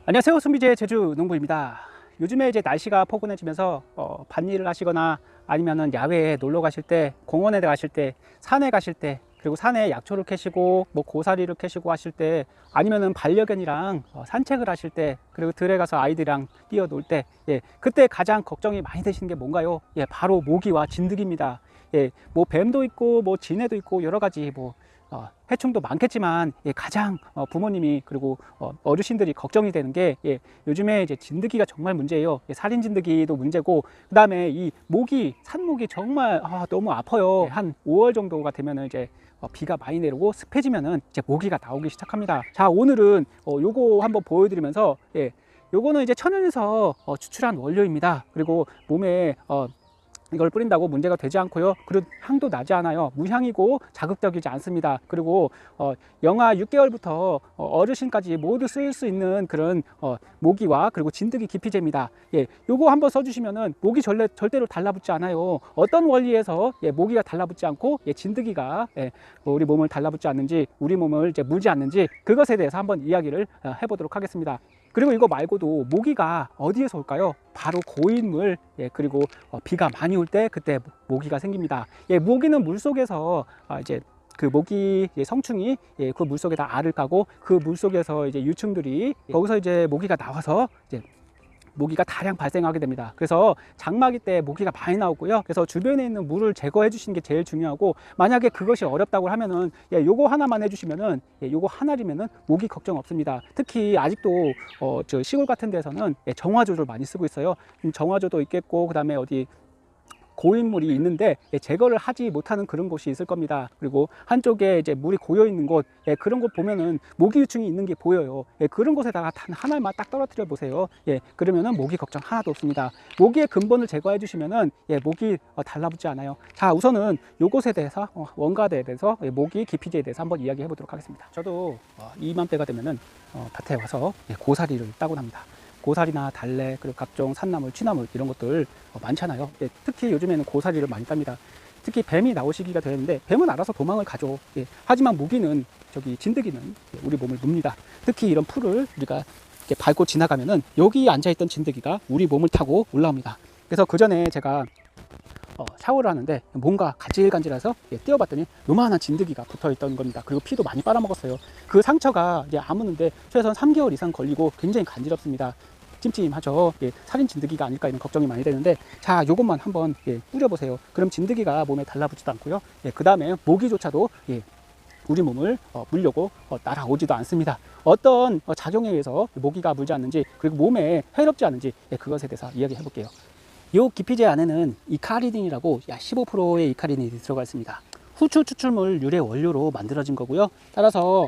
안녕하세요. 손비제 제주농부입니다. 요즘에 이제 날씨가 포근해지면서 밭일을 하시거나 아니면은 야외에 놀러 가실 때, 공원에 가실 때, 산에 가실 때, 그리고 산에 약초를 캐시고 뭐 고사리를 캐시고 하실 때, 아니면은 반려견이랑 산책을 하실 때, 그리고 들에 가서 아이들이랑 뛰어놀 때, 그때 가장 걱정이 많이 되시는 게 뭔가요? 바로 모기와 진드기입니다. 뭐 뱀도 있고 뭐 진해도 있고 여러 가지 뭐 해충도 많겠지만, 가장 부모님이 그리고 어르신들이 걱정이 되는 게, 요즘에 이제 진드기가 정말 문제예요. 살인 진드기도 문제고, 그 다음에 이 모기, 산모기 정말 너무 아파요. 한 5월 정도가 되면은 이제 비가 많이 내리고 습해지면은 이제 모기가 나오기 시작합니다. 자, 오늘은 요거 한번 보여드리면서, 요거는 이제 천연에서 추출한 원료입니다. 그리고 몸에 이걸 뿌린다고 문제가 되지 않고요. 그리고 향도 나지 않아요. 무향이고 자극적이지 않습니다. 그리고 영하 6개월부터 어르신까지 모두 쓸 수 있는 그런 모기와 그리고 진드기 기피제입니다. 요거 한번 써주시면은 모기 절대로 달라붙지 않아요. 어떤 원리에서 모기가 달라붙지 않고 진드기가 우리 몸을 달라붙지 않는지, 우리 몸을 이제 물지 않는지, 그것에 대해서 한번 이야기를 해보도록 하겠습니다. 그리고 이거 말고도 모기가 어디에서 올까요? 바로 고인물, 그리고 비가 많이 올 때 그때 모기가 생깁니다. 모기는 물속에서 이제 그 모기 성충이 그 물속에다 알을 까고, 그 물속에서 이제 유충들이 거기서 이제 모기가 나와서 이제 모기가 다량 발생하게 됩니다. 그래서 장마기 때 모기가 많이 나오고요. 그래서 주변에 있는 물을 제거해 주시는 게 제일 중요하고, 만약에 그것이 어렵다고 하면은 요거 하나만 해주시면은, 요거 하나리면은 모기 걱정 없습니다. 특히 아직도 저 시골 같은 데서는 정화조를 많이 쓰고 있어요. 정화조도 있겠고, 그 다음에 어디 고인물이 있는데 제거를 하지 못하는 그런 곳이 있을 겁니다. 그리고 한쪽에 이제 물이 고여 있는 곳, 그런 곳 보면은 모기 유충이 있는 게 보여요. 그런 곳에다가 단 하나만 딱 떨어뜨려 보세요. 그러면은 모기 걱정 하나도 없습니다. 모기의 근본을 제거해 주시면은 모기 달라붙지 않아요. 자, 우선은 요것에 대해서 원가대에 대해서 모기 기피제에 대해서 한번 이야기해 보도록 하겠습니다. 저도 이맘때가 되면은 밭에 와서 고사리를 따곤 합니다. 고사리나 달래, 그리고 각종 산나물, 취나물 이런 것들 많잖아요. 특히 요즘에는 고사리를 많이 땁니다. 특히 뱀이 나올 시기가 되는데 뱀은 알아서 도망을 가죠. 하지만 모기는, 저기 진드기는 우리 몸을 뭅니다. 특히 이런 풀을 우리가 이렇게 밟고 지나가면은 여기 앉아있던 진드기가 우리 몸을 타고 올라옵니다. 그래서 그 전에 제가 샤워를 하는데 뭔가 간질간질해서 띄워봤더니 요만한 진드기가 붙어있던 겁니다. 그리고 피도 많이 빨아먹었어요. 그 상처가 이제 아무는데 최소한 3개월 이상 걸리고 굉장히 간지럽습니다. 찜찜하죠. 살인 진드기가 아닐까 이런 걱정이 많이 되는데, 자, 요것만 한번 뿌려보세요. 그럼 진드기가 몸에 달라붙지도 않고요. 그 다음에 모기조차도 우리 몸을 물려고 날아오지도 않습니다. 어떤 작용에 의해서 모기가 물지 않는지, 그리고 몸에 해롭지 않은지 그것에 대해서 이야기해 볼게요. 이 기피제 안에는 이카리딘이라고 15%의 이카리딘이 들어가 있습니다. 후추 추출물 유래 원료로 만들어진 거고요. 따라서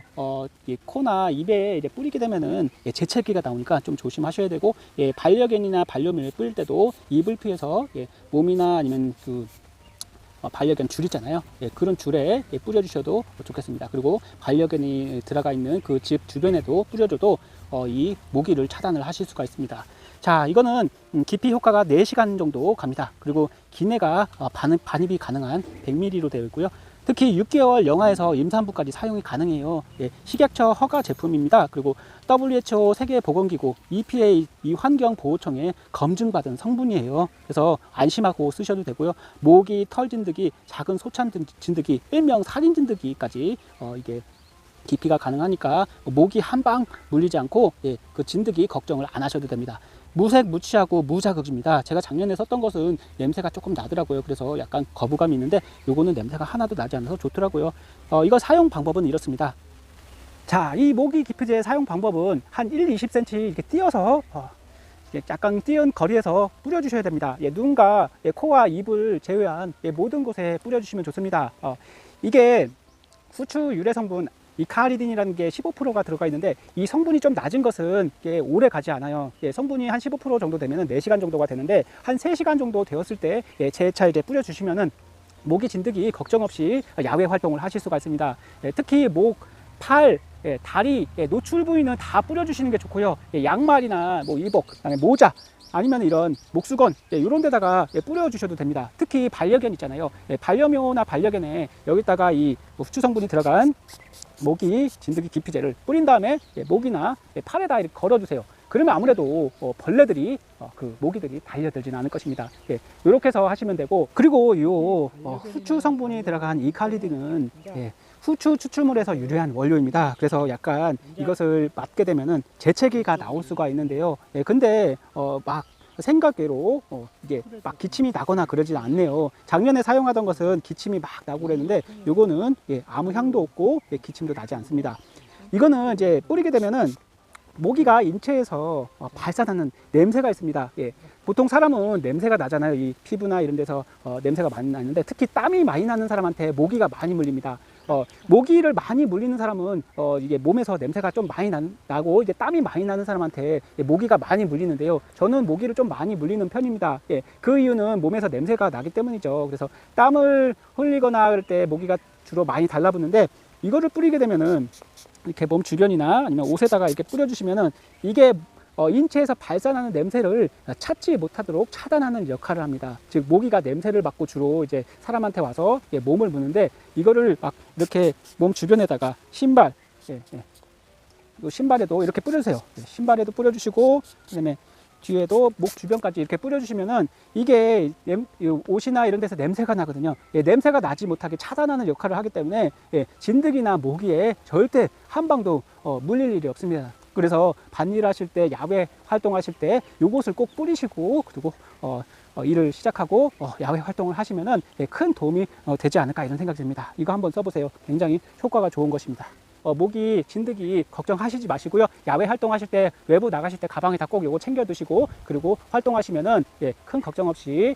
이 코나 입에 이제 뿌리게 되면은 재채기가 나오니까 좀 조심하셔야 되고, 반려견이나 반려묘를 뿌릴 때도 입을 피해서 몸이나 아니면 그 반려견 줄 있잖아요. 그런 줄에 뿌려주셔도 좋겠습니다. 그리고 반려견이 들어가 있는 그 집 주변에도 뿌려줘도 이 모기를 차단을 하실 수가 있습니다. 자, 이거는 기피 효과가 4시간 정도 갑니다. 그리고 기내가 반입이 가능한 100ml로 되어 있고요. 특히 6개월 영하에서 임산부까지 사용이 가능해요. 식약처 허가 제품입니다. 그리고 WHO 세계보건기구 EPA 이 환경보호청에 검증받은 성분이에요. 그래서 안심하고 쓰셔도 되고요. 모기, 털진드기, 작은 소찬 진드기, 일명 살인 진드기까지 이게 기피가 가능하니까 모기 한 방 물리지 않고 그 진드기 걱정을 안 하셔도 됩니다. 무색, 무취하고 무자극입니다. 제가 작년에 썼던 것은 냄새가 조금 나더라고요. 그래서 약간 거부감이 있는데 요거는 냄새가 하나도 나지 않아서 좋더라고요. 이거 사용 방법은 이렇습니다. 자, 이 모기 기피제 사용 방법은 한 1-20cm 이렇게 띄어서 약간 띄은 거리에서 뿌려주셔야 됩니다. 누군가 코와 입을 제외한 모든 곳에 뿌려주시면 좋습니다. 이게 후추 유래 성분 이카리딘이라는 게 15%가 들어가 있는데, 이 성분이 좀 낮은 것은 오래 가지 않아요. 성분이 한 15% 정도 되면 4시간 정도가 되는데, 한 3시간 정도 되었을 때 재차 이제 뿌려주시면은 모기 진드기 걱정 없이 야외 활동을 하실 수가 있습니다. 특히 목, 팔, 다리, 노출 부위는 다 뿌려주시는 게 좋고요. 양말이나 뭐 일복, 그다음에 모자, 아니면 이런 목수건 이런 데다가 뿌려 주셔도 됩니다. 특히 반려견 있잖아요. 반려묘나 반려견에 여기다가 이 후추 성분이 들어간 모기 진드기 기피제를 뿌린 다음에 목이나 팔에다 이렇게 걸어 주세요. 그러면 아무래도 벌레들이 그 모기들이 달려들지는 않을 것입니다. 예, 이렇게 해서 하시면 되고, 그리고 요 후추 성분이 들어간 이칼리딘은 후추 추출물에서 유래한 원료입니다. 그래서 약간 이것을 맞게 되면은 재채기가 나올 수가 있는데요. 근데 막 생각외로 이게 막 기침이 나거나 그러지 않네요. 작년에 사용하던 것은 기침이 막 나고 그랬는데 요거는 아무 향도 없고 기침도 나지 않습니다. 이거는 이제 뿌리게 되면은 모기가 인체에서 발산하는 냄새가 있습니다. 보통 사람은 냄새가 나잖아요. 이 피부나 이런 데서 냄새가 많이 나는데, 특히 땀이 많이 나는 사람한테 모기가 많이 물립니다. 모기를 많이 물리는 사람은 이게 몸에서 냄새가 좀 많이 나고 이제 땀이 많이 나는 사람한테 모기가 많이 물리는데요. 저는 모기를 좀 많이 물리는 편입니다. 그 이유는 몸에서 냄새가 나기 때문이죠. 그래서 땀을 흘리거나 그럴 때 모기가 주로 많이 달라붙는데, 이거를 뿌리게 되면은 이렇게 몸 주변이나 아니면 옷에다가 이렇게 뿌려주시면은 이게 인체에서 발산하는 냄새를 찾지 못하도록 차단하는 역할을 합니다. 즉 모기가 냄새를 맡고 주로 이제 사람한테 와서 몸을 무는데, 이거를 막 이렇게 몸 주변에다가 신발, 이 신발에도 이렇게 뿌려주세요. 신발에도 뿌려주시고, 그다음에 뒤에도 목 주변까지 이렇게 뿌려주시면은 이게 옷이나 이런 데서 냄새가 나거든요. 냄새가 나지 못하게 차단하는 역할을 하기 때문에 진드기나 모기에 절대 한 방도 물릴 일이 없습니다. 그래서 밭일 하실 때, 야외 활동하실 때 요것을 꼭 뿌리시고, 그리고 일을 시작하고 야외 활동을 하시면은 큰 도움이 되지 않을까 이런 생각이 듭니다. 이거 한번 써보세요. 굉장히 효과가 좋은 것입니다. 모기, 진드기 걱정하시지 마시고요. 야외 활동하실 때, 외부 나가실 때 가방에다 꼭 요거 챙겨 두시고, 그리고 활동하시면은 큰 걱정 없이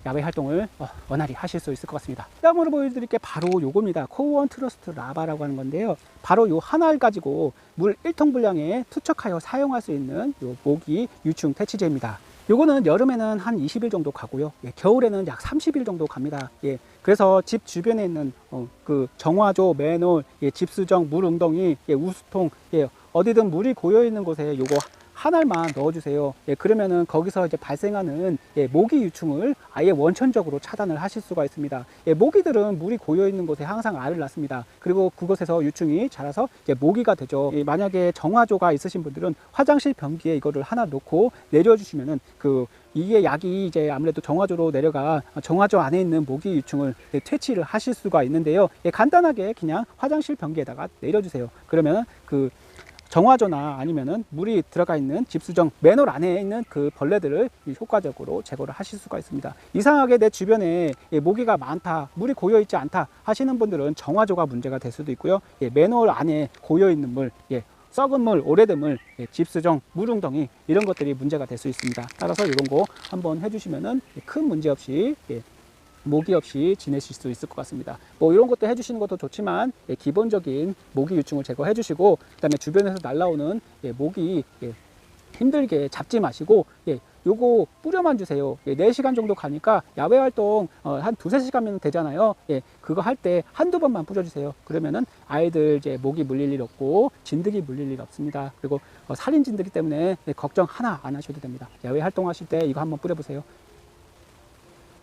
야외 활동을 원활히 하실 수 있을 것 같습니다. 다음으로 보여드릴 게 바로 요겁니다. 코어원 트러스트 라바라고 하는 건데요. 바로 요 하나를 가지고 물 1통 분량에 투척하여 사용할 수 있는 요 모기 유충 퇴치제입니다. 요거는 여름에는 한 20일 정도 가고요. 겨울에는 약 30일 정도 갑니다. 그래서 집 주변에 있는 그 정화조, 맨홀, 집수정, 물 웅덩이, 우수통, 어디든 물이 고여 있는 곳에 요거 하나만 넣어주세요. 그러면은 거기서 이제 발생하는 모기 유충을 아예 원천적으로 차단을 하실 수가 있습니다. 모기들은 물이 고여 있는 곳에 항상 알을 낳습니다. 그리고 그곳에서 유충이 자라서 모기가 되죠. 만약에 정화조가 있으신 분들은 화장실 변기에 이거를 하나 놓고 내려주시면은 이게 약이 이제 아무래도 정화조로 내려가 정화조 안에 있는 모기 유충을 퇴치를 하실 수가 있는데요. 간단하게 그냥 화장실 변기에다가 내려주세요. 그러면 정화조나 아니면은 물이 들어가 있는 집수정, 맨홀 안에 있는 그 벌레들을 효과적으로 제거를 하실 수가 있습니다. 이상하게 내 주변에 모기가 많다, 물이 고여 있지 않다 하시는 분들은 정화조가 문제가 될 수도 있고요. 맨홀 안에 고여 있는 물, 썩은 물, 오래된 물, 집수정, 물웅덩이 이런 것들이 문제가 될 수 있습니다. 따라서 이런 거 한번 해주시면은 큰 문제 없이 모기 없이 지내실 수 있을 것 같습니다. 뭐 이런 것도 해주시는 것도 좋지만 기본적인 모기 유충을 제거해 주시고, 그 다음에 주변에서 날라오는 모기 힘들게 잡지 마시고 요거 뿌려만 주세요. 4시간 정도 가니까 야외 활동 한 2-3시간면 되잖아요. 그거 할 때 한두 번만 뿌려주세요. 그러면은 아이들 이제 모기 물릴 일 없고 진드기 물릴 일 없습니다. 그리고 살인 진드기 때문에 걱정 하나 안 하셔도 됩니다. 야외 활동하실 때 이거 한번 뿌려보세요.